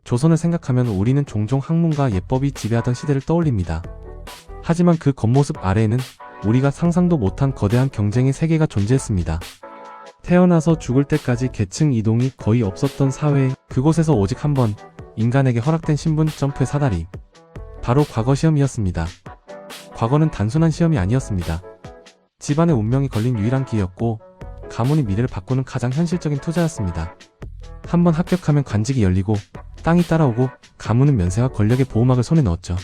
조선을 생각하면 우리는 종종 학문과 예법이 지배하던 시대를 떠올립니다. 하지만 그 겉모습 아래에는 우리가 상상도 못한 거대한 경쟁의 세계가 존재했습니다. 태어나서 죽을 때까지 계층 이동이 거의 없었던 사회에 그곳에서 오직 한 번 인간에게 허락된 신분 점프의 사다리. 바로 과거 시험이었습니다. 과거는 단순한 시험이 아니었습니다. 집안의 운명이 걸린 유일한 기회였고 가문이 미래를 바꾸는 가장 현실적인 투자였습니다. 한번 합격하면 관직이 열리고 땅이 따라오고 가문은 면세와 권력의 보호막을 손에 넣었죠.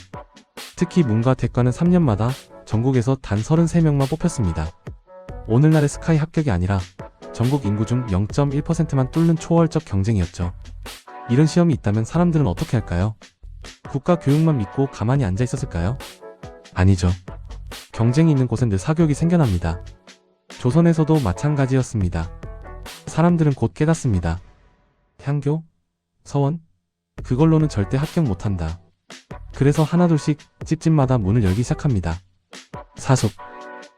특히 문과 대과는 3년마다 전국에서 단 33명만 뽑혔습니다. 오늘날의 스카이 합격이 아니라 전국 인구 중 0.1%만 뚫는 초월적 경쟁이었죠. 이런 시험이 있다면 사람들은 어떻게 할까요? 국가 교육만 믿고 가만히 앉아 있었을까요? 아니죠. 경쟁이 있는 곳엔 늘 사교육이 생겨납니다. 조선에서도 마찬가지였습니다. 사람들은 곧 깨닫습니다. 향교? 서원? 그걸로는 절대 합격 못한다. 그래서 하나둘씩 집집마다 문을 열기 시작합니다. 사숙.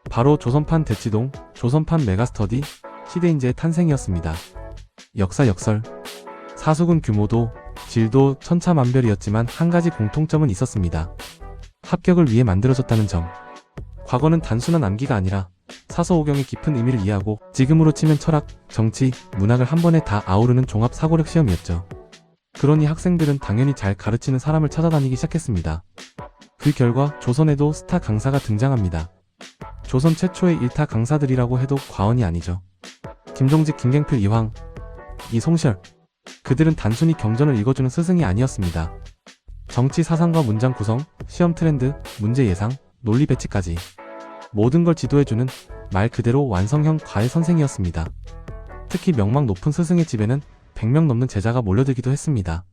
바로 조선판 대치동, 조선판 메가스터디, 시대인재의 탄생이었습니다. 역설. 사숙은 규모도, 질도 천차만별이었지만 한 가지 공통점은 있었습니다. 합격을 위해 만들어졌다는 점. 과거는 단순한 암기가 아니라 사서오경의 깊은 의미를 이해하고 지금으로 치면 철학, 정치, 문학을 한 번에 다 아우르는 종합 사고력 시험이었죠. 그러니 학생들은 당연히 잘 가르치는 사람을 찾아다니기 시작했습니다. 그 결과 조선에도 스타 강사가 등장합니다. 조선 최초의 일타 강사들이라고 해도 과언이 아니죠. 김종직, 김갱필, 이황, 이송셜. 그들은 단순히 경전을 읽어주는 스승이 아니었습니다. 정치 사상과 문장 구성, 시험 트렌드, 문제 예상, 논리 배치까지 모든 걸 지도해주는 말 그대로 완성형 과외 선생이었습니다. 특히 명망 높은 스승의 집에는 100명 넘는 제자가 몰려들기도 했습니다.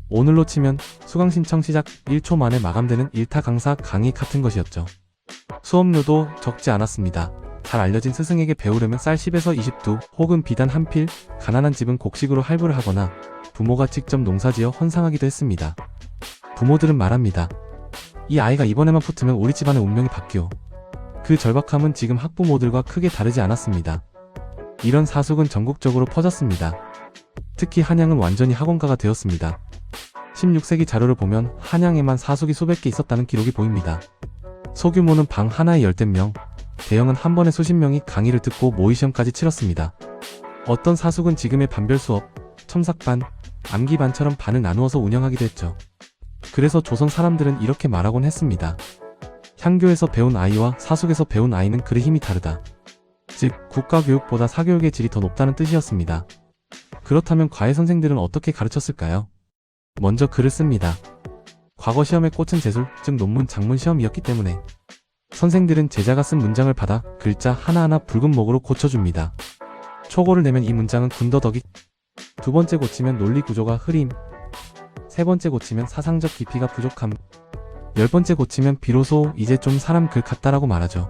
오늘로 치면 수강 신청 시작 1초 만에 마감되는 일타 강사 강의 같은 것이었죠. 수업료도 적지 않았습니다. 잘 알려진 스승에게 배우려면 쌀 10에서 20두 혹은 비단 한 필, 가난한 집은 곡식으로 할부를 하거나 부모가 직접 농사지어 헌상하기도 했습니다. 부모들은 말합니다. 이 아이가 이번에만 붙으면 우리 집안의 운명이 바뀌어. 그 절박함은 지금 학부모들과 크게 다르지 않았습니다. 이런 사숙은 전국적으로 퍼졌습니다. 특히 한양은 완전히 학원가가 되었습니다. 16세기 자료를 보면 한양에만 사숙이 수백 개 있었다는 기록이 보입니다. 소규모는 방 하나에 열댓 명, 대형은 한 번에 수십 명이 강의를 듣고 모의시험까지 치렀습니다. 어떤 사숙은 지금의 반별 수업, 첨삭반, 암기반처럼 반을 나누어서 운영하기도 했죠. 그래서 조선 사람들은 이렇게 말하곤 했습니다. 향교에서 배운 아이와 사숙에서 배운 아이는 그리 힘이 다르다. 즉, 국가교육보다 사교육의 질이 더 높다는 뜻이었습니다. 그렇다면 과외 선생들은 어떻게 가르쳤을까요? 먼저 글을 씁니다. 과거 시험의 꽃은 제술, 즉 논문 작문 시험이었기 때문에 선생들은 제자가 쓴 문장을 받아 글자 하나하나 붉은 목으로 고쳐줍니다. 초고를 내면 이 문장은 군더더기, 두 번째 고치면 논리 구조가 흐림, 세 번째 고치면 사상적 깊이가 부족함, 10번째 고치면 비로소 이제 좀 사람 글 같다라고 말하죠.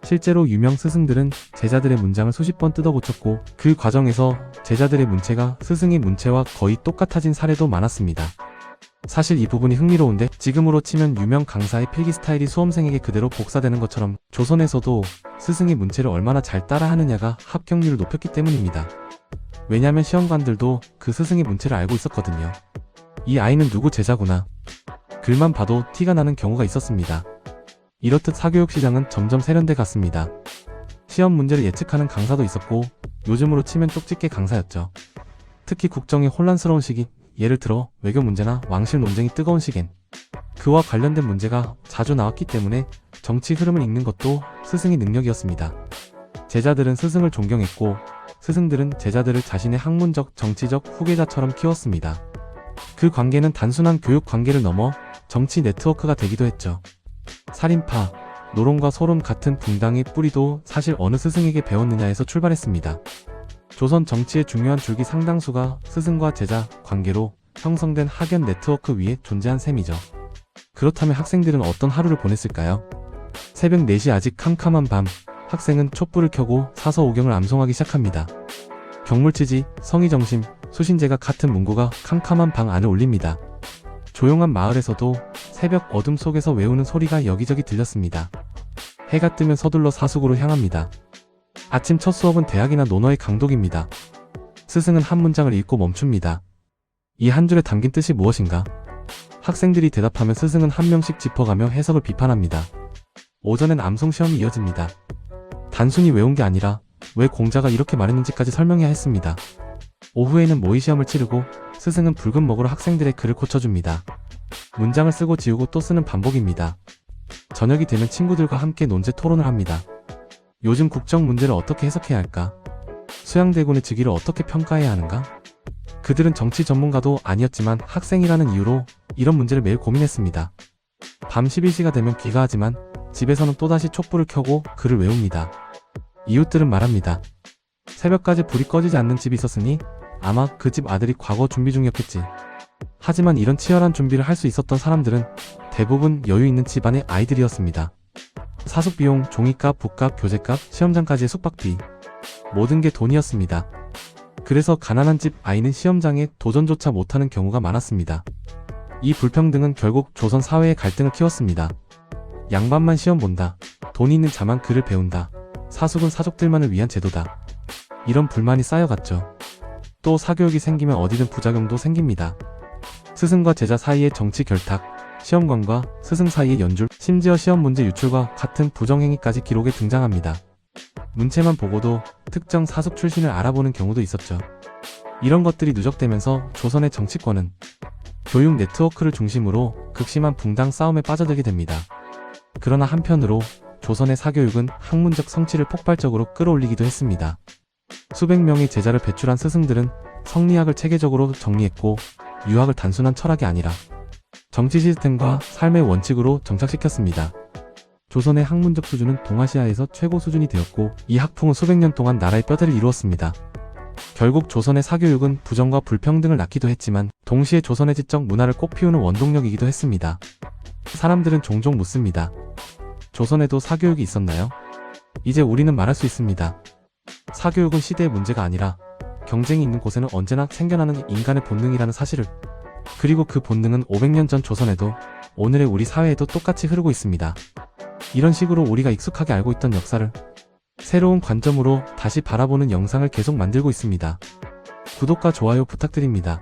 실제로 유명 스승들은 제자들의 문장을 수십 번 뜯어 고쳤고 그 과정에서 제자들의 문체가 스승의 문체와 거의 똑같아진 사례도 많았습니다. 사실 이 부분이 흥미로운데 지금으로 치면 유명 강사의 필기 스타일이 수험생에게 그대로 복사되는 것처럼 조선에서도 스승의 문체를 얼마나 잘 따라하느냐가 합격률을 높였기 때문입니다. 왜냐면 시험관들도 그 스승의 문체를 알고 있었거든요. 이 아이는 누구 제자구나. 글만 봐도 티가 나는 경우가 있었습니다. 이렇듯 사교육 시장은 점점 세련돼 갔습니다. 시험 문제를 예측하는 강사도 있었고 요즘으로 치면 쪽집게 강사였죠. 특히 국정이 혼란스러운 시기, 예를 들어 외교 문제나 왕실 논쟁이 뜨거운 시기엔 그와 관련된 문제가 자주 나왔기 때문에 정치 흐름을 읽는 것도 스승의 능력이었습니다. 제자들은 스승을 존경했고 스승들은 제자들을 자신의 학문적, 정치적 후계자처럼 키웠습니다. 그 관계는 단순한 교육 관계를 넘어 정치 네트워크가 되기도 했죠. 살인파, 노론과 소론 같은 붕당의 뿌리도 사실 어느 스승에게 배웠느냐에서 출발했습니다. 조선 정치의 중요한 줄기 상당수가 스승과 제자 관계로 형성된 학연 네트워크 위에 존재한 셈이죠. 그렇다면 학생들은 어떤 하루를 보냈을까요? 새벽 4시 아직 캄캄한 밤, 학생은 촛불을 켜고 사서오경을 암송하기 시작합니다. 경물치지, 성의정심, 수신제가 같은 문구가 캄캄한 방 안을 울립니다. 조용한 마을에서도 새벽 어둠 속에서 외우는 소리가 여기저기 들렸습니다. 해가 뜨면 서둘러 사숙으로 향합니다. 아침 첫 수업은 대학이나 논어의 강독입니다. 스승은 한 문장을 읽고 멈춥니다. 이 한 줄에 담긴 뜻이 무엇인가? 학생들이 대답하면 스승은 한 명씩 짚어가며 해석을 비판합니다. 오전엔 암송 시험이 이어집니다. 단순히 외운 게 아니라 왜 공자가 이렇게 말했는지까지 설명해야 했습니다. 오후에는 모의 시험을 치르고 스승은 붉은 먹으로 학생들의 글을 고쳐줍니다. 문장을 쓰고 지우고 또 쓰는 반복입니다. 저녁이 되면 친구들과 함께 논제 토론을 합니다. 요즘 국정 문제를 어떻게 해석해야 할까? 수양대군의 즉위를 어떻게 평가해야 하는가? 그들은 정치 전문가도 아니었지만 학생이라는 이유로 이런 문제를 매일 고민했습니다. 밤 11시가 되면 귀가하지만 집에서는 또다시 촛불을 켜고 글을 외웁니다. 이웃들은 말합니다. 새벽까지 불이 꺼지지 않는 집이 있었으니 아마 그 집 아들이 과거 준비 중이었겠지. 하지만 이런 치열한 준비를 할 수 있었던 사람들은 대부분 여유 있는 집안의 아이들이었습니다. 사숙비용, 종이값, 북값, 교재값, 시험장까지의 숙박비, 모든 게 돈이었습니다. 그래서 가난한 집 아이는 시험장에 도전조차 못하는 경우가 많았습니다. 이 불평등은 결국 조선 사회의 갈등을 키웠습니다. 양반만 시험 본다. 돈 있는 자만 글을 배운다. 사숙은 사족들만을 위한 제도다. 이런 불만이 쌓여갔죠. 또 사교육이 생기면 어디든 부작용도 생깁니다. 스승과 제자 사이의 정치 결탁, 시험관과 스승 사이의 연줄, 심지어 시험 문제 유출과 같은 부정행위까지 기록에 등장합니다. 문체만 보고도 특정 사숙 출신을 알아보는 경우도 있었죠. 이런 것들이 누적되면서 조선의 정치권은 교육 네트워크를 중심으로 극심한 붕당 싸움에 빠져들게 됩니다. 그러나 한편으로 조선의 사교육은 학문적 성취를 폭발적으로 끌어올리기도 했습니다. 수백 명의 제자를 배출한 스승들은 성리학을 체계적으로 정리했고 유학을 단순한 철학이 아니라 정치 시스템과 삶의 원칙으로 정착시켰습니다. 조선의 학문적 수준은 동아시아에서 최고 수준이 되었고 이 학풍은 수백 년 동안 나라의 뼈대를 이루었습니다. 결국 조선의 사교육은 부정과 불평등을 낳기도 했지만 동시에 조선의 지적 문화를 꽃피우는 원동력이기도 했습니다. 사람들은 종종 묻습니다. 조선에도 사교육이 있었나요? 이제 우리는 말할 수 있습니다. 사교육은 시대의 문제가 아니라 경쟁이 있는 곳에는 언제나 생겨나는 인간의 본능이라는 사실을, 그리고 그 본능은 500년 전 조선에도 오늘의 우리 사회에도 똑같이 흐르고 있습니다. 이런 식으로 우리가 익숙하게 알고 있던 역사를 새로운 관점으로 다시 바라보는 영상을 계속 만들고 있습니다. 구독과 좋아요 부탁드립니다.